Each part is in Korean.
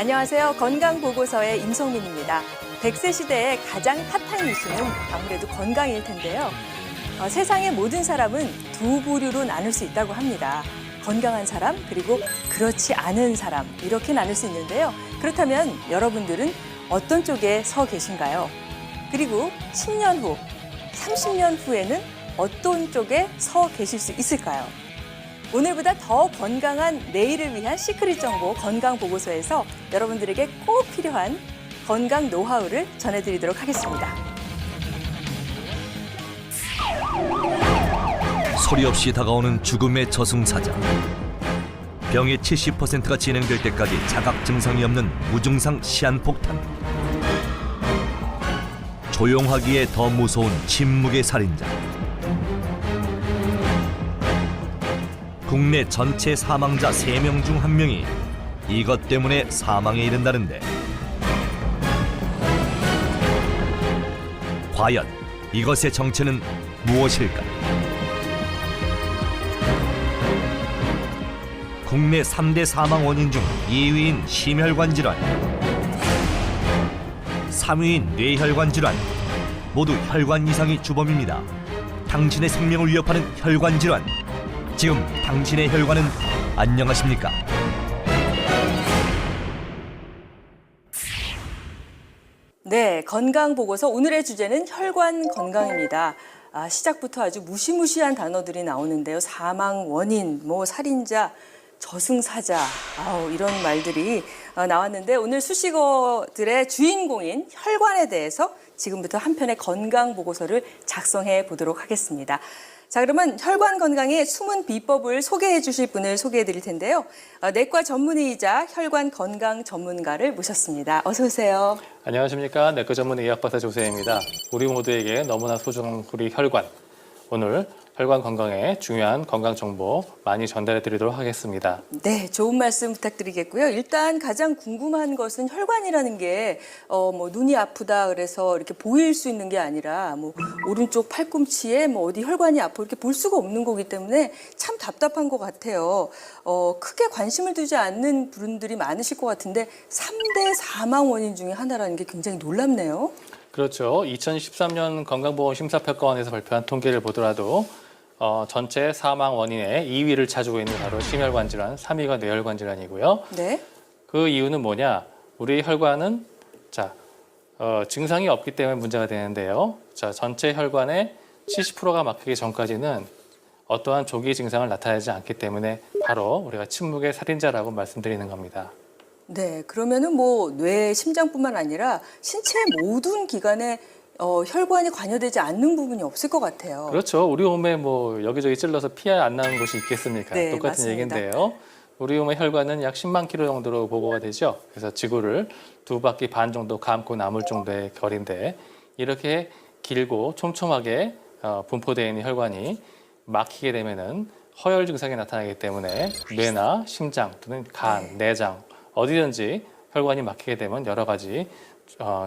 안녕하세요. 건강보고서의 임성민입니다. 100세 시대의 가장 핫한 이슈는 아무래도 건강일 텐데요. 세상의 모든 사람은 두 부류로 나눌 수 있다고 합니다. 건강한 사람, 그리고 그렇지 않은 사람, 이렇게 나눌 수 있는데요. 그렇다면 여러분들은 어떤 쪽에 서 계신가요? 그리고 10년 후, 30년 후에는 어떤 쪽에 서 계실 수 있을까요? 오늘보다 더 건강한 내일을 위한 시크릿 정보 건강보고서에서 여러분들에게 꼭 필요한 건강 노하우를 전해드리도록 하겠습니다. 소리 없이 다가오는 죽음의 저승사자. 병의 70%가 진행될 때까지 자각 증상이 없는 무증상 시한폭탄. 조용하기에 더 무서운 침묵의 살인자. 국내 전체 사망자 3명 중 1명이 이것 때문에 사망에 이른다는데 과연 이것의 정체는 무엇일까? 국내 3대 사망 원인 중 2위인 심혈관 질환, 3위인 뇌혈관 질환, 모두 혈관 이상이 주범입니다. 당신의 생명을 위협하는 혈관 질환. 지금 당신의 혈관은 안녕하십니까? 네, 건강보고서 오늘의 주제는 혈관 건강입니다. 시작부터 아주 무시무시한 단어들이 나오는데요. 사망 원인, 살인자, 저승사자, 이런 말들이 나왔는데 오늘 수식어들의 주인공인 혈관에 대해서 지금부터 한 편의 건강보고서를 작성해 보도록 하겠습니다. 자, 그러면 혈관 건강의 숨은 비법을 소개해 주실 분을 소개해 드릴 텐데요. 내과 전문의이자 혈관 건강 전문가를 모셨습니다. 어서 오세요. 안녕하십니까. 내과 전문의 의학박사 조세입니다. 우리 모두에게 너무나 소중한 우리 혈관. 오늘 혈관 건강에 중요한 건강 정보 많이 전달해 드리도록 하겠습니다. 네, 좋은 말씀 부탁드리겠고요. 일단 가장 궁금한 것은 혈관이라는 게 눈이 아프다 그래서 이렇게 보일 수 있는 게 아니라 오른쪽 팔꿈치에 어디 혈관이 아프고 이렇게 볼 수가 없는 거기 때문에 참 답답한 것 같아요. 크게 관심을 두지 않는 분들이 많으실 것 같은데 3대 사망 원인 중에 하나라는 게 굉장히 놀랍네요. 그렇죠. 2013년 건강보험심사평가원에서 발표한 통계를 보더라도 전체 사망 원인의 2위를 차지하고 있는 바로 심혈관 질환, 3위가 뇌혈관 질환이고요. 네. 그 이유는 뭐냐? 우리 혈관은 증상이 없기 때문에 문제가 되는데요. 전체 혈관의 70%가 막히기 전까지는 어떠한 조기 증상을 나타내지 않기 때문에 바로 우리가 침묵의 살인자라고 말씀드리는 겁니다. 네, 그러면은 뇌, 심장뿐만 아니라 신체 모든 기관에 혈관이 관여되지 않는 부분이 없을 것 같아요. 그렇죠. 우리 몸에 여기저기 찔러서 피 안 나는 곳이 있겠습니까? 네, 똑같은 맞습니다. 얘기인데요. 우리 몸의 혈관은 약 10만 킬로 정도로 보고가 되죠. 그래서 지구를 2바퀴 반 정도 감고 남을 정도의 거리인데 이렇게 길고 촘촘하게 분포되어 있는 혈관이 막히게 되면은 허혈 증상이 나타나기 때문에 뇌나 심장 또는 간, 내장 어디든지 혈관이 막히게 되면 여러 가지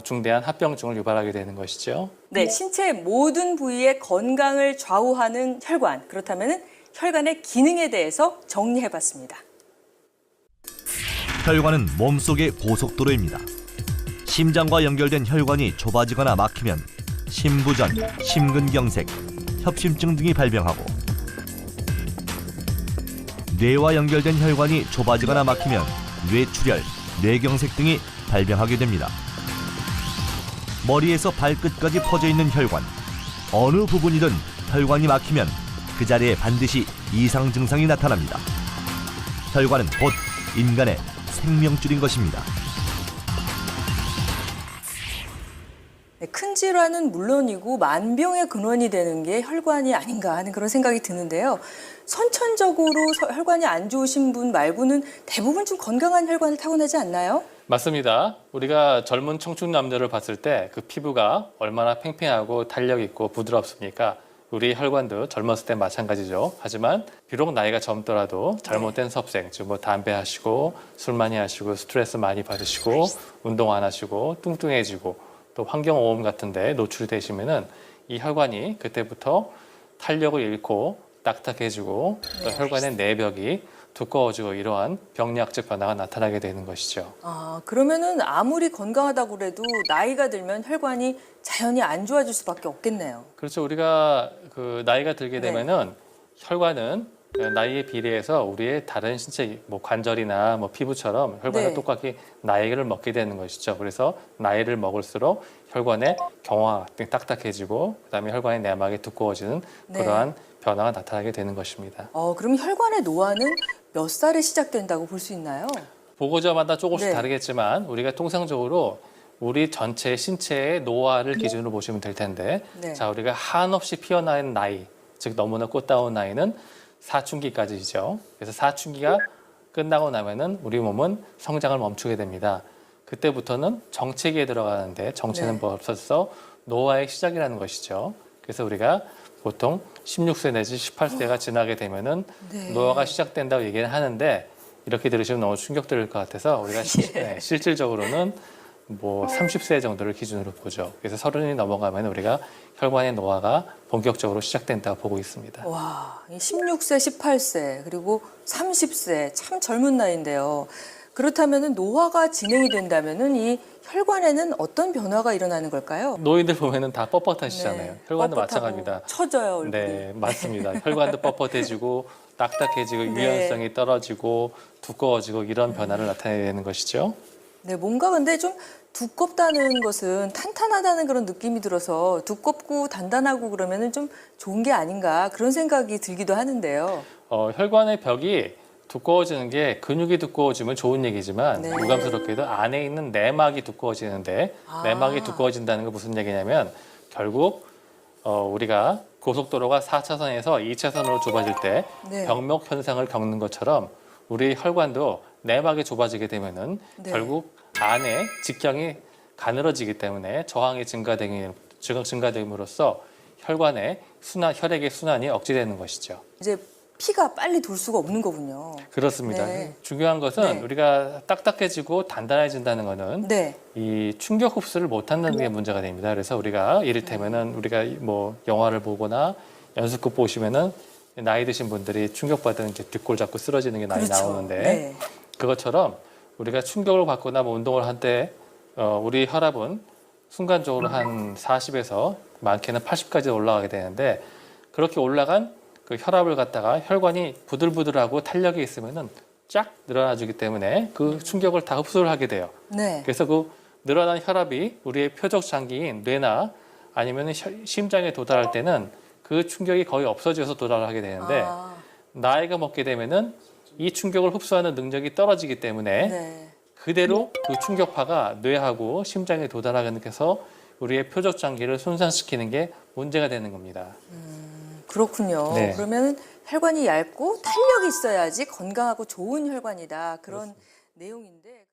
중대한 합병증을 유발하게 되는 것이죠. 네, 신체 모든 부위의 건강을 좌우하는 혈관. 그렇다면 혈관의 기능에 대해서 정리해봤습니다. 혈관은 몸속의 고속도로입니다. 심장과 연결된 혈관이 좁아지거나 막히면 심부전, 심근경색, 협심증 등이 발병하고 뇌와 연결된 혈관이 좁아지거나 막히면 뇌출혈, 뇌경색 등이 발병하게 됩니다. 머리에서 발끝까지 퍼져 있는 혈관. 어느 부분이든 혈관이 막히면 그 자리에 반드시 이상 증상이 나타납니다. 혈관은 곧 인간의 생명줄인 것입니다. 네, 큰 질환은 물론이고 만병의 근원이 되는 게 혈관이 아닌가 하는 그런 생각이 드는데요. 선천적으로 혈관이 안 좋으신 분 말고는 대부분 좀 건강한 혈관을 타고나지 않나요? 맞습니다. 우리가 젊은 청춘 남녀를 봤을 때 그 피부가 얼마나 팽팽하고 탄력 있고 부드럽습니까? 우리 혈관도 젊었을 때 마찬가지죠. 하지만 비록 나이가 젊더라도 잘못된 섭생, 즉 담배 하시고 술 많이 하시고 스트레스 많이 받으시고 운동 안 하시고 뚱뚱해지고 또 환경오염 같은 데 노출되시면은 이 혈관이 그때부터 탄력을 잃고 딱딱해지고 또 혈관의 내벽이 두꺼워지고 이러한 병리학적 변화가 나타나게 되는 것이죠. 아, 그러면은 아무리 건강하다고 그래도 나이가 들면 혈관이 자연히 안 좋아질 수밖에 없겠네요. 그렇죠. 우리가 그 나이가 들게 네. 되면은 혈관은 나이에 비례해서 우리의 다른 신체 뭐 관절이나 뭐 피부처럼 혈관도 네. 똑같이 나이를 먹게 되는 것이죠. 그래서 나이를 먹을수록 혈관의 경화, 딱딱해지고 그다음에 혈관의 내막이 두꺼워지는 네. 그러한 변화가 나타나게 되는 것입니다. 그럼 혈관의 노화는 몇 살에 시작된다고 볼 수 있나요? 보고자마다 조금씩 네. 다르겠지만 우리가 통상적으로 우리 전체 신체의 노화를 기준으로 보시면 될 텐데 네. 자 우리가 한없이 피어나는 나이, 즉 너무나 꽃다운 나이는 사춘기까지죠. 그래서 사춘기가 끝나고 나면은 우리 몸은 성장을 멈추게 됩니다. 그때부터는 정체기에 들어가는데 정체는 네. 벌써 노화의 시작이라는 것이죠. 그래서 우리가 보통 16세 내지 18세가 지나게 되면은 네. 노화가 시작된다고 얘기를 하는데 이렇게 들으시면 너무 충격적일 것 같아서 우리가 실질적으로는 뭐 30세 정도를 기준으로 보죠. 그래서 30이 넘어가면 우리가 혈관의 노화가 본격적으로 시작된다고 보고 있습니다. 와, 16세, 18세, 그리고 30세, 참 젊은 나이인데요. 그렇다면은 노화가 진행이 된다면은 이 혈관에는 어떤 변화가 일어나는 걸까요? 노인들 보면은 다 뻣뻣하시잖아요. 네, 혈관도 뻣뻣하고 마찬가지입니다. 처져요, 얼굴이. 네, 맞습니다. 혈관도 뻣뻣해지고 딱딱해지고 네. 유연성이 떨어지고 두꺼워지고 이런 변화를 나타내게 되는 것이죠. 네, 뭔가 근데 좀 두껍다는 것은 탄탄하다는 그런 느낌이 들어서 두껍고 단단하고 그러면은 좀 좋은 게 아닌가 그런 생각이 들기도 하는데요. 혈관의 벽이 두꺼워지는 게 근육이 두꺼워지면 좋은 얘기지만 네. 유감스럽게도 안에 있는 내막이 두꺼워지는데 아. 내막이 두꺼워진다는 건 무슨 얘기냐면 결국 우리가 고속도로가 4차선에서 2차선으로 좁아질 때 네. 병목 현상을 겪는 것처럼 우리 혈관도 내막이 좁아지게 되면은 네. 결국 안에 직경이 가늘어지기 때문에 저항이 증가됨으로써 혈관의 혈액의 순환이 억제되는 것이죠. 이제 피가 빨리 돌 수가 없는 거군요. 그렇습니다. 네. 중요한 것은 네. 우리가 딱딱해지고 단단해진다는 것은 네. 이 충격 흡수를 못한다는 게 문제가 됩니다. 그래서 우리가 이를테면은 우리가 뭐 영화를 보거나 연습극 보시면은 나이 드신 분들이 충격받은 이제 뒷골 잡고 쓰러지는 게 많이 그렇죠. 나오는데 네. 그것처럼 우리가 충격을 받거나 뭐 운동을 할 때 우리 혈압은 순간적으로 한 40에서 많게는 80까지 올라가게 되는데 그렇게 올라간 그 혈압을 갖다가 혈관이 부들부들하고 탄력이 있으면은 쫙 늘어나주기 때문에 그 충격을 다 흡수를 하게 돼요. 네. 그래서 그 늘어난 혈압이 우리의 표적 장기인 뇌나 아니면 심장에 도달할 때는 그 충격이 거의 없어져서 도달을 하게 되는데 아, 나이가 먹게 되면은 이 충격을 흡수하는 능력이 떨어지기 때문에 네. 그대로 그 충격파가 뇌하고 심장에 도달하게 돼서 우리의 표적 장기를 손상시키는 게 문제가 되는 겁니다. 그렇군요. 네. 그러면 혈관이 얇고 탄력이 있어야지 건강하고 좋은 혈관이다. 그런 내용인데.